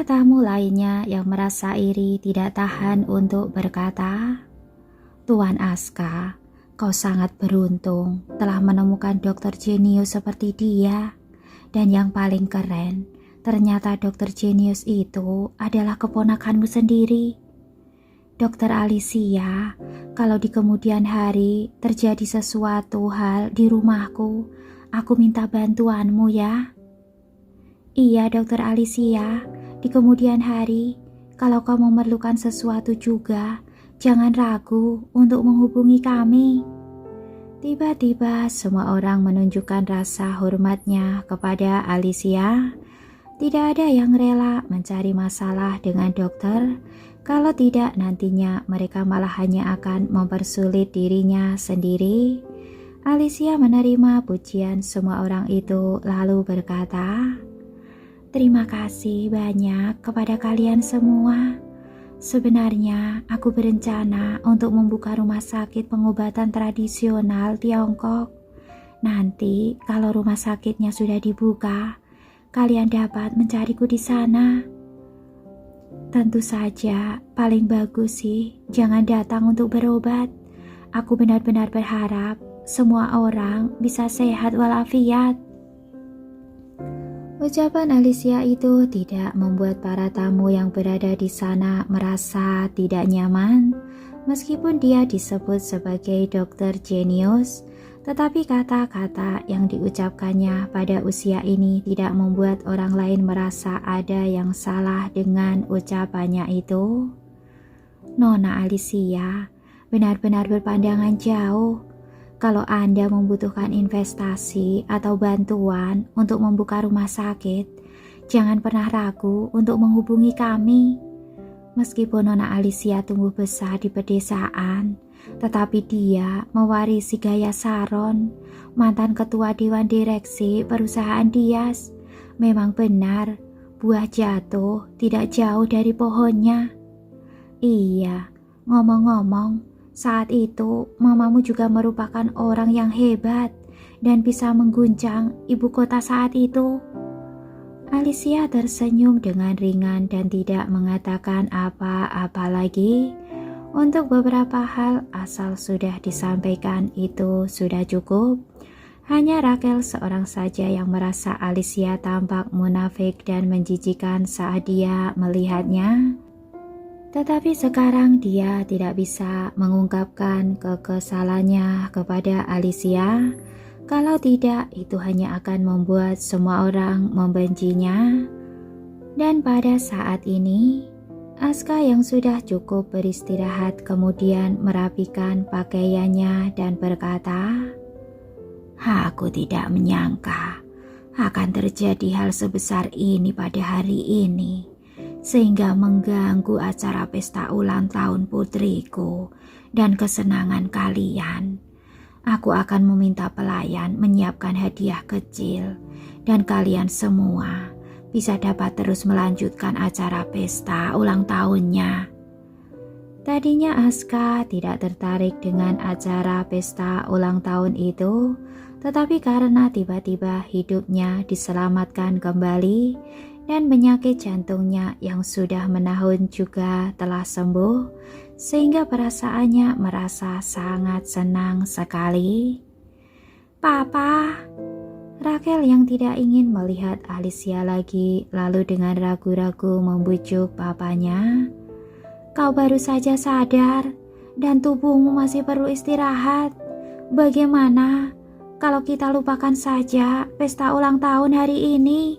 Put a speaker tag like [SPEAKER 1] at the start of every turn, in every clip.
[SPEAKER 1] Para tamu lainnya yang merasa iri tidak tahan untuk berkata, "Tuan Aska, kau sangat beruntung telah menemukan dokter jenius seperti dia. Dan yang paling keren, ternyata dokter jenius itu adalah keponakanmu sendiri. Dokter Alicia, kalau di kemudian hari terjadi sesuatu hal di rumahku, aku minta bantuanmu ya." "Iya, dokter Alicia, di kemudian hari, kalau kau memerlukan sesuatu juga, jangan ragu untuk menghubungi kami." Tiba-tiba semua orang menunjukkan rasa hormatnya kepada Alicia. Tidak ada yang rela mencari masalah dengan dokter, kalau tidak nantinya mereka malah hanya akan mempersulit dirinya sendiri. Alicia menerima pujian semua orang itu lalu berkata, "Terima kasih banyak kepada kalian semua. Sebenarnya aku berencana untuk membuka rumah sakit pengobatan tradisional Tiongkok. Nanti kalau rumah sakitnya sudah dibuka, kalian dapat mencariku di sana. Tentu saja paling bagus sih jangan datang untuk berobat. Aku benar-benar berharap semua orang bisa sehat walafiat." Ucapan Alicia itu tidak membuat para tamu yang berada di sana merasa tidak nyaman. Meskipun dia disebut sebagai dokter jenius, tetapi kata-kata yang diucapkannya pada usia ini tidak membuat orang lain merasa ada yang salah dengan ucapannya itu. "Nona Alicia benar-benar berpandangan jauh. Kalau Anda membutuhkan investasi atau bantuan untuk membuka rumah sakit, jangan pernah ragu untuk menghubungi kami. Meskipun Nona Alicia tumbuh besar di pedesaan, tetapi dia mewarisi gaya Saron, mantan ketua dewan direksi perusahaan Dias. Memang benar, buah jatuh tidak jauh dari pohonnya. Iya, ngomong-ngomong, saat itu mamamu juga merupakan orang yang hebat dan bisa mengguncang ibu kota saat itu." Alicia tersenyum dengan ringan dan tidak mengatakan apa-apa lagi. Untuk beberapa hal asal sudah disampaikan itu sudah cukup. Hanya Raquel seorang saja yang merasa Alicia tampak munafik dan menjijikan saat dia melihatnya. Tetapi sekarang dia tidak bisa mengungkapkan kekesalannya kepada Alicia. Kalau tidak, itu hanya akan membuat semua orang membencinya. Dan pada saat ini, Aska yang sudah cukup beristirahat kemudian merapikan pakaiannya dan berkata, "Aku tidak menyangka akan terjadi hal sebesar ini pada hari ini, sehingga mengganggu acara pesta ulang tahun putriku dan kesenangan kalian. Aku akan meminta pelayan menyiapkan hadiah kecil dan kalian semua bisa dapat terus melanjutkan acara pesta ulang tahunnya." Tadinya Aska tidak tertarik dengan acara pesta ulang tahun itu, tetapi karena tiba-tiba hidupnya diselamatkan kembali dan penyakit jantungnya yang sudah menahun juga telah sembuh, sehingga perasaannya merasa sangat senang sekali. "Papa!" Raquel yang tidak ingin melihat Alicia lagi lalu dengan ragu-ragu membujuk papanya. "Kau baru saja sadar dan tubuhmu masih perlu istirahat. Bagaimana kalau kita lupakan saja pesta ulang tahun hari ini?"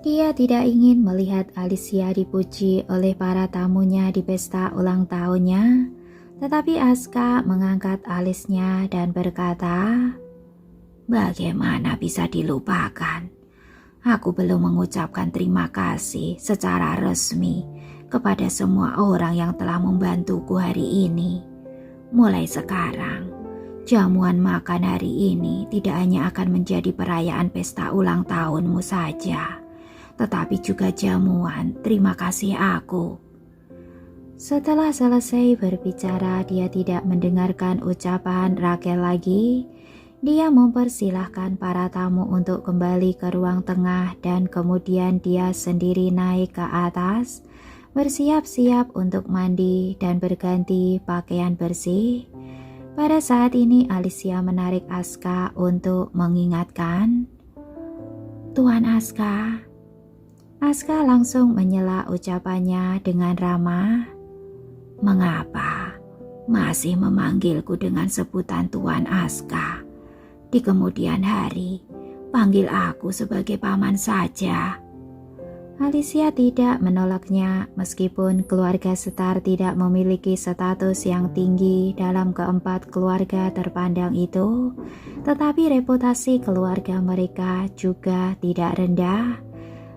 [SPEAKER 1] Dia tidak ingin melihat Alicia dipuji oleh para tamunya di pesta ulang tahunnya, tetapi Aska mengangkat alisnya dan berkata, "Bagaimana bisa dilupakan? Aku belum mengucapkan terima kasih secara resmi kepada semua orang yang telah membantuku hari ini. Mulai sekarang, jamuan makan hari ini tidak hanya akan menjadi perayaan pesta ulang tahunmu saja, tetapi juga jamuan terima kasih aku." Setelah selesai berbicara, dia tidak mendengarkan ucapan Raquel lagi. Dia mempersilahkan para tamu untuk kembali ke ruang tengah dan kemudian dia sendiri naik ke atas, bersiap-siap untuk mandi dan berganti pakaian bersih. Pada saat ini Alicia menarik Aska untuk mengingatkan, "Tuan Aska." Aska langsung menyela ucapannya dengan ramah. "Mengapa masih memanggilku dengan sebutan Tuan Aska? Di kemudian hari, panggil aku sebagai paman saja." Alicia tidak menolaknya meskipun keluarga Starr tidak memiliki status yang tinggi dalam keempat keluarga terpandang itu, tetapi reputasi keluarga mereka juga tidak rendah.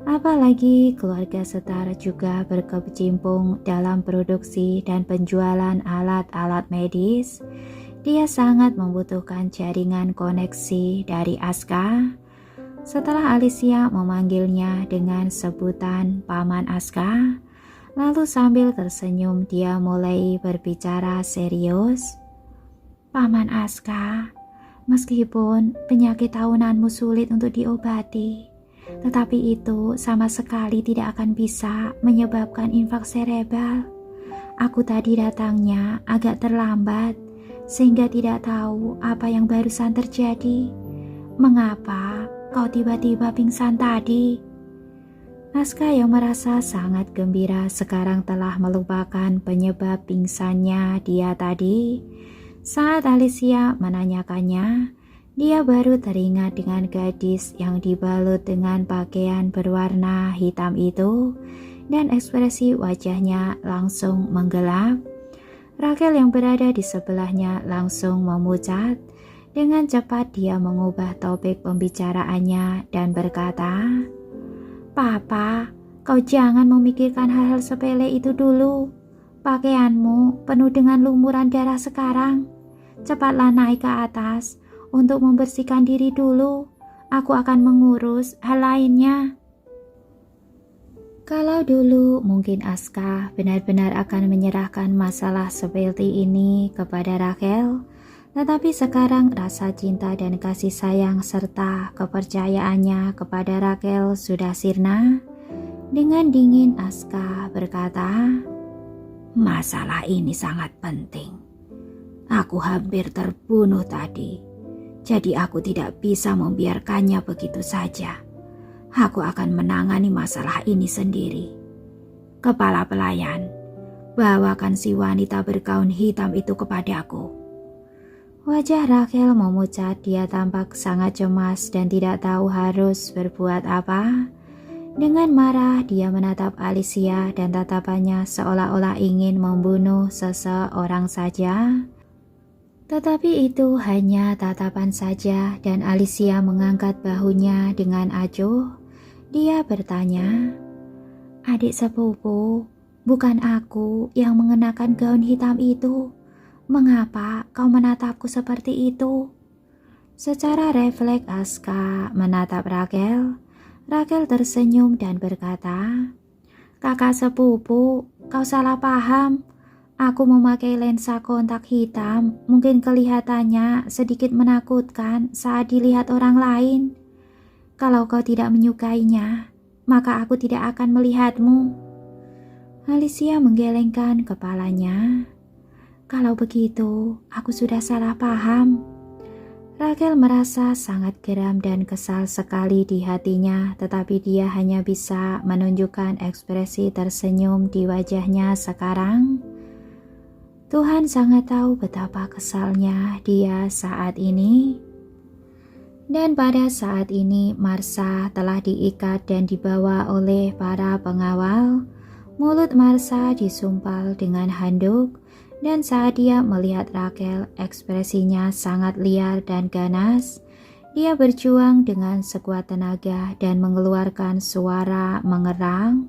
[SPEAKER 1] Apalagi keluarga Starr juga berkecimpung dalam produksi dan penjualan alat-alat medis. Dia sangat membutuhkan jaringan koneksi dari Aska. Setelah Alicia memanggilnya dengan sebutan Paman Aska, lalu sambil tersenyum dia mulai berbicara serius. "Paman Aska, meskipun penyakit tahunanmu sulit untuk diobati, tetapi itu sama sekali tidak akan bisa menyebabkan infak serebral. Aku tadi datangnya agak terlambat, sehingga tidak tahu apa yang barusan terjadi. Mengapa kau tiba-tiba pingsan tadi?" Aska yang merasa sangat gembira sekarang telah melupakan penyebab pingsannya dia tadi. Saat Alicia menanyakannya, dia baru teringat dengan gadis yang dibalut dengan pakaian berwarna hitam itu, dan ekspresi wajahnya langsung menggelap. Rachel yang berada di sebelahnya langsung memucat. Dengan cepat dia mengubah topik pembicaraannya dan berkata, "Papa, kau jangan memikirkan hal-hal sepele itu dulu. Pakaianmu penuh dengan lumuran darah sekarang. Cepatlah naik ke atas untuk membersihkan diri dulu. Aku akan mengurus hal lainnya." Kalau dulu mungkin Aska benar-benar akan menyerahkan masalah seperti ini kepada Rachel, tetapi sekarang rasa cinta dan kasih sayang serta kepercayaannya kepada Rachel sudah sirna. Dengan dingin Aska berkata, "Masalah ini sangat penting. Aku hampir terbunuh tadi, jadi aku tidak bisa membiarkannya begitu saja. Aku akan menangani masalah ini sendiri. Kepala pelayan, bawakan si wanita bergaun hitam itu kepadaku." Wajah Rachel memucat, dia tampak sangat cemas dan tidak tahu harus berbuat apa. Dengan marah dia menatap Alicia dan tatapannya seolah-olah ingin membunuh seseorang saja. Tetapi itu hanya tatapan saja dan Alicia mengangkat bahunya dengan acuh. Dia bertanya, "Adik sepupu, bukan aku yang mengenakan gaun hitam itu. Mengapa kau menatapku seperti itu?" Secara refleks Aska menatap Rachel. Rachel tersenyum dan berkata, "Kakak sepupu, kau salah paham. Aku memakai lensa kontak hitam, mungkin kelihatannya sedikit menakutkan saat dilihat orang lain. Kalau kau tidak menyukainya, maka aku tidak akan melihatmu." Alicia menggelengkan kepalanya. "Kalau begitu, aku sudah salah paham." Rachel merasa sangat geram dan kesal sekali di hatinya, tetapi dia hanya bisa menunjukkan ekspresi tersenyum di wajahnya sekarang. Tuhan sangat tahu betapa kesalnya dia saat ini. Dan pada saat ini Marsha telah diikat dan dibawa oleh para pengawal. Mulut Marsha disumpal dengan handuk. Dan saat dia melihat Rachel, ekspresinya sangat liar dan ganas. Dia berjuang dengan sekuat tenaga dan mengeluarkan suara mengerang.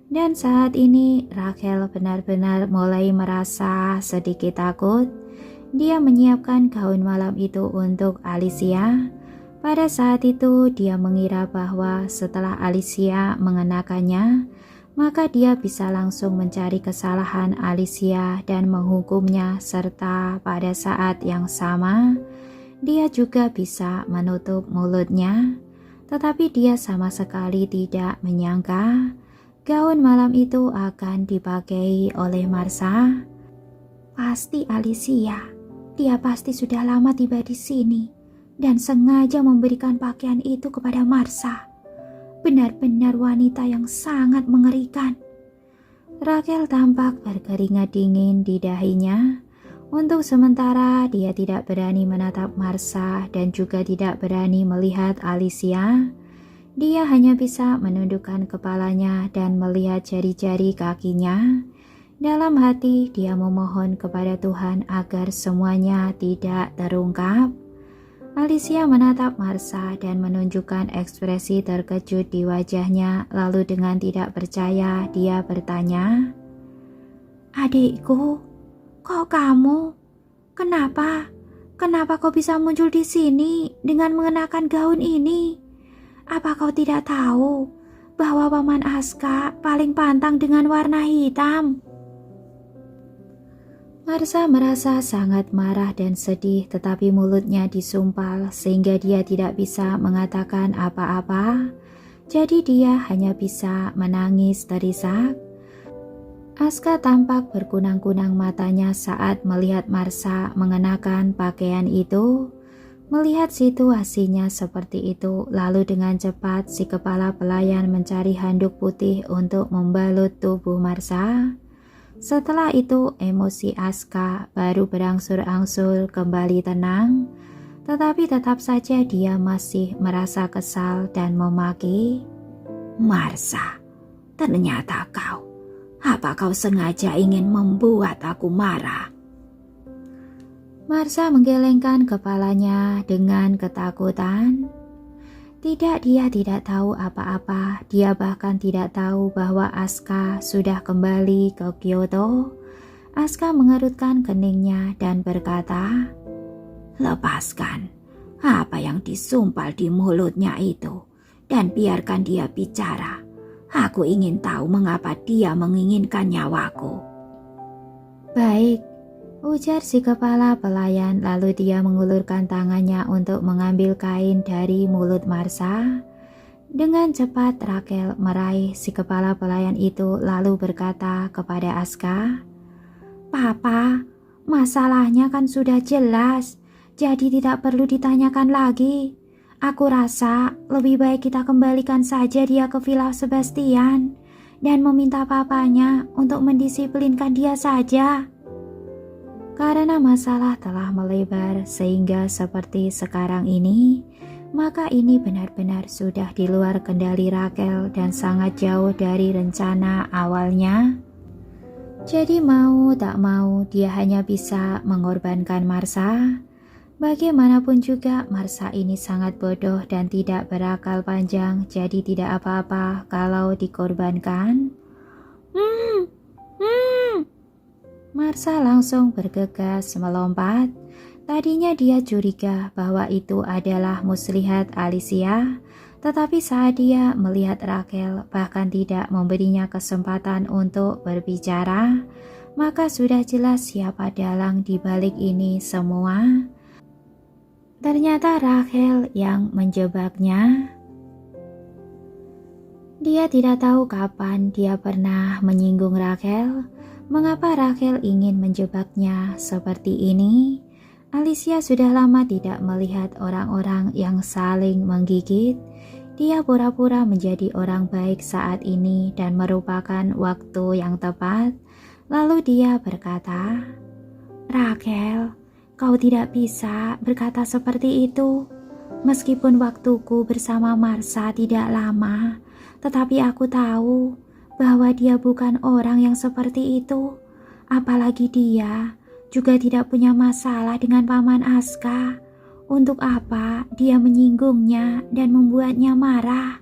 [SPEAKER 1] Dan saat ini Rachel benar-benar mulai merasa sedikit takut. Dia menyiapkan gaun malam itu untuk Alicia. Pada saat itu dia mengira bahwa setelah Alicia mengenakannya, maka dia bisa langsung mencari kesalahan Alicia dan menghukumnya, serta pada saat yang sama dia juga bisa menutup mulutnya. Tetapi dia sama sekali tidak menyangka gaun malam itu akan dipakai oleh Marsha. Pasti Alicia, dia pasti sudah lama tiba di sini dan sengaja memberikan pakaian itu kepada Marsha. Benar-benar wanita yang sangat mengerikan. Rachel tampak berkeringat dingin di dahinya. Untuk sementara dia tidak berani menatap Marsha dan juga tidak berani melihat Alicia. Dia hanya bisa menundukkan kepalanya dan melihat jari-jari kakinya. Dalam hati dia memohon kepada Tuhan agar semuanya tidak terungkap. Alicia menatap Marsha dan menunjukkan ekspresi terkejut di wajahnya, lalu dengan tidak percaya dia bertanya, "Adikku, kok kamu? Kenapa? Kenapa kau bisa muncul di sini dengan mengenakan gaun ini? Apa kau tidak tahu bahwa Paman Aska paling pantang dengan warna hitam?" Marsha merasa sangat marah dan sedih, tetapi mulutnya disumpal sehingga dia tidak bisa mengatakan apa-apa. Jadi dia hanya bisa menangis terisak. Aska tampak berkunang-kunang matanya saat melihat Marsha mengenakan pakaian itu. Melihat situasinya seperti itu, lalu dengan cepat si kepala pelayan mencari handuk putih untuk membalut tubuh Marsha. Setelah itu emosi Aska baru berangsur-angsur kembali tenang, tetapi tetap saja dia masih merasa kesal dan memaki. "Marsha, ternyata kau. Apa kau sengaja ingin membuat aku marah?" Marsha menggelengkan kepalanya dengan ketakutan. Tidak, dia tidak tahu apa-apa. Dia bahkan tidak tahu bahwa Aska sudah kembali ke Kyoto. Aska mengerutkan keningnya dan berkata, "Lepaskan apa yang disumpal di mulutnya itu dan biarkan dia bicara. Aku ingin tahu mengapa dia menginginkan nyawaku." "Baik," ujar si kepala pelayan, lalu dia mengulurkan tangannya untuk mengambil kain dari mulut Marsha. Dengan cepat Rachel meraih si kepala pelayan itu lalu berkata kepada Aska, "Papa, masalahnya kan sudah jelas, jadi tidak perlu ditanyakan lagi. Aku rasa lebih baik kita kembalikan saja dia ke Villa Sebastian dan meminta papanya untuk mendisiplinkan dia saja." Karena masalah telah melebar sehingga seperti sekarang ini, maka ini benar-benar sudah di luar kendali Rachel dan sangat jauh dari rencana awalnya. Jadi mau tak mau dia hanya bisa mengorbankan Marsha. Bagaimanapun juga Marsha ini sangat bodoh dan tidak berakal panjang, jadi tidak apa-apa kalau dikorbankan. Marsha langsung bergegas melompat. Tadinya dia curiga bahwa itu adalah muslihat Alicia, tetapi saat dia melihat Rachel bahkan tidak memberinya kesempatan untuk berbicara, maka sudah jelas siapa dalang di balik ini semua. Ternyata Rachel yang menjebaknya. Dia tidak tahu kapan dia pernah menyinggung Rachel. Mengapa Rachel ingin menjebaknya seperti ini? Alicia sudah lama tidak melihat orang-orang yang saling menggigit. Dia pura-pura menjadi orang baik saat ini dan merupakan waktu yang tepat. Lalu dia berkata, "Rachel, kau tidak bisa berkata seperti itu. Meskipun waktuku bersama Marsha tidak lama, tetapi aku tahu bahwa dia bukan orang yang seperti itu. Apalagi dia juga tidak punya masalah dengan Paman Aska. Untuk apa dia menyinggungnya dan membuatnya marah?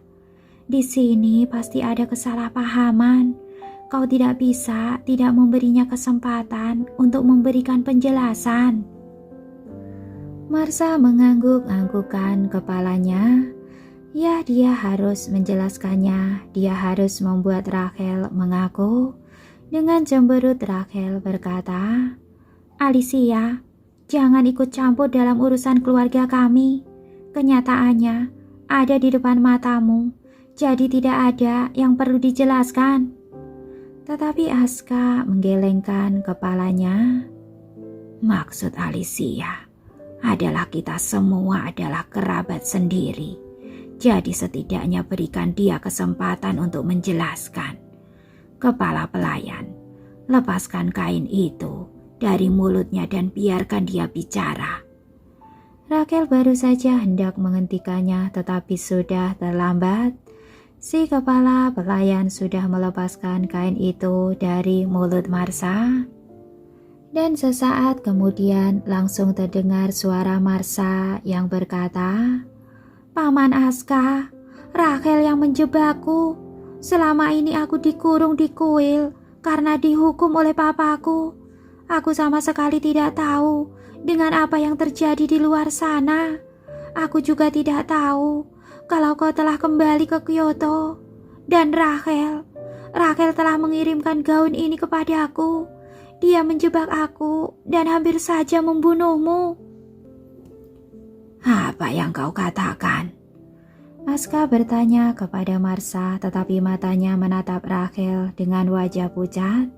[SPEAKER 1] Di sini pasti ada kesalahpahaman. Kau tidak bisa tidak memberinya kesempatan untuk memberikan penjelasan." Marsha mengangguk-anggukkan kepalanya. Ya, dia harus menjelaskannya. Dia harus membuat Rachel mengaku. Dengan cemberut Rachel berkata, "Alicia, jangan ikut campur dalam urusan keluarga kami. Kenyataannya ada di depan matamu, jadi tidak ada yang perlu dijelaskan." Tetapi Aska menggelengkan kepalanya. "Maksud Alicia adalah kita semua adalah kerabat sendiri. Jadi setidaknya berikan dia kesempatan untuk menjelaskan. Kepala pelayan, lepaskan kain itu dari mulutnya dan biarkan dia bicara." Rachel baru saja hendak menghentikannya, tetapi sudah terlambat. Si kepala pelayan sudah melepaskan kain itu dari mulut Marsha. Dan sesaat kemudian langsung terdengar suara Marsha yang berkata, "Paman Aska, Rachel yang menjebakku. Selama ini aku dikurung di kuil karena dihukum oleh papaku. Aku sama sekali tidak tahu dengan apa yang terjadi di luar sana. Aku juga tidak tahu kalau kau telah kembali ke Kyoto. Dan Rachel telah mengirimkan gaun ini kepadaku. Dia menjebak aku dan hampir saja membunuhmu." "Apa yang kau katakan?" Aska bertanya kepada Marsha, tetapi matanya menatap Rachel dengan wajah pucat.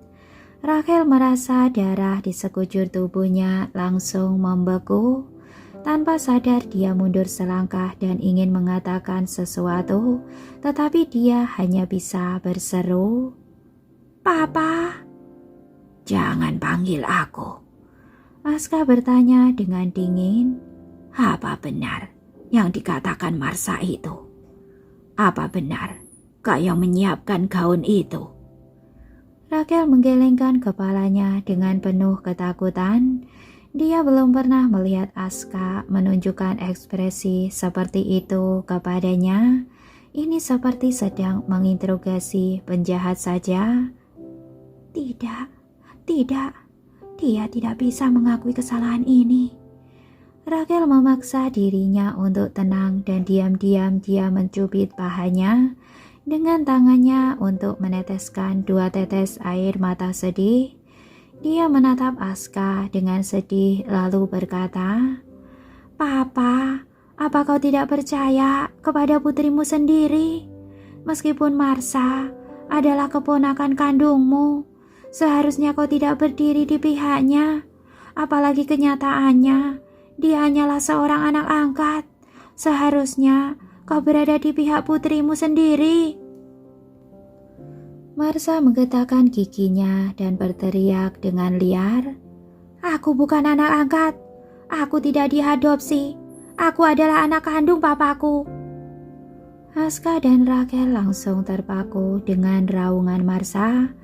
[SPEAKER 1] Rachel merasa darah di sekujur tubuhnya langsung membeku. Tanpa sadar dia mundur selangkah dan ingin mengatakan sesuatu, tetapi dia hanya bisa berseru, "Papa." "Jangan panggil aku." Aska bertanya dengan dingin. "Apa benar yang dikatakan Marsha itu? Apa benar kau yang menyiapkan gaun itu?" Rachel menggelengkan kepalanya dengan penuh ketakutan. Dia belum pernah melihat Aska menunjukkan ekspresi seperti itu kepadanya. Ini seperti sedang menginterogasi penjahat saja. Tidak, dia tidak bisa mengakui kesalahan ini." Rachel memaksa dirinya untuk tenang dan diam-diam dia mencubit pahanya dengan tangannya untuk meneteskan 2 tetes air mata sedih. Dia menatap Aska dengan sedih lalu berkata, "Papa, apa kau tidak percaya kepada putrimu sendiri? Meskipun Marsha adalah keponakan kandungmu, seharusnya kau tidak berdiri di pihaknya. Apalagi kenyataannya, dia hanyalah seorang anak angkat. Seharusnya kau berada di pihak putrimu sendiri." Marsha menggetakkan giginya dan berteriak dengan liar, "Aku bukan anak angkat. Aku tidak diadopsi. Aku adalah anak kandung papaku." Aska dan Rachel langsung terpaku dengan raungan Marsha.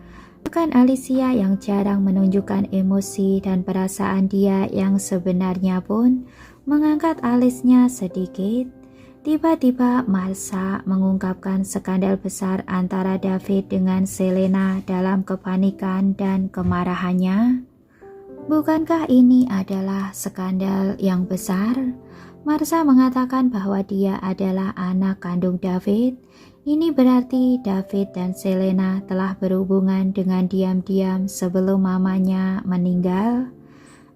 [SPEAKER 1] Bahkan Alicia yang jarang menunjukkan emosi dan perasaan dia yang sebenarnya pun mengangkat alisnya sedikit. Tiba-tiba Marsha mengungkapkan skandal besar antara David dengan Selena dalam kepanikan dan kemarahannya. Bukankah ini adalah skandal yang besar? Marsha mengatakan bahwa dia adalah anak kandung David. Ini berarti David dan Selena telah berhubungan dengan diam-diam sebelum mamanya meninggal.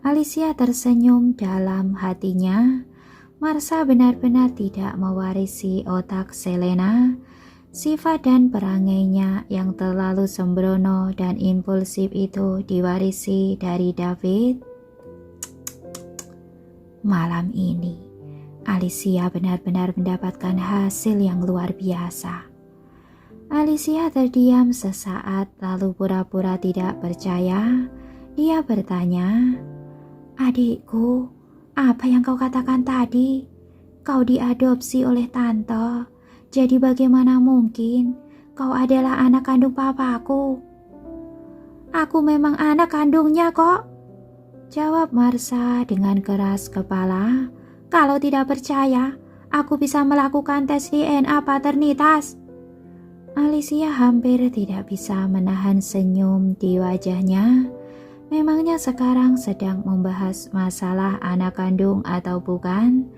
[SPEAKER 1] Alicia tersenyum dalam hatinya. Marsha benar-benar tidak mewarisi otak Selena. Sifat dan perangainya yang terlalu sembrono dan impulsif itu diwarisi dari David. Malam ini, Alicia benar-benar mendapatkan hasil yang luar biasa. Alicia terdiam sesaat lalu pura-pura tidak percaya. Dia bertanya, "Adikku, apa yang kau katakan tadi? Kau diadopsi oleh tante, jadi bagaimana mungkin kau adalah anak kandung papaku?" "Aku memang anak kandungnya kok," jawab Marsha dengan keras kepala. "Kalau tidak percaya, aku bisa melakukan tes DNA paternitas." Alicia hampir tidak bisa menahan senyum di wajahnya. Memangnya sekarang sedang membahas masalah anak kandung atau bukan?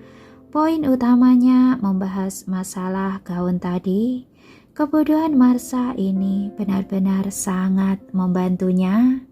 [SPEAKER 1] Poin utamanya membahas masalah gaun tadi. Kebodohan Marsha ini benar-benar sangat membantunya.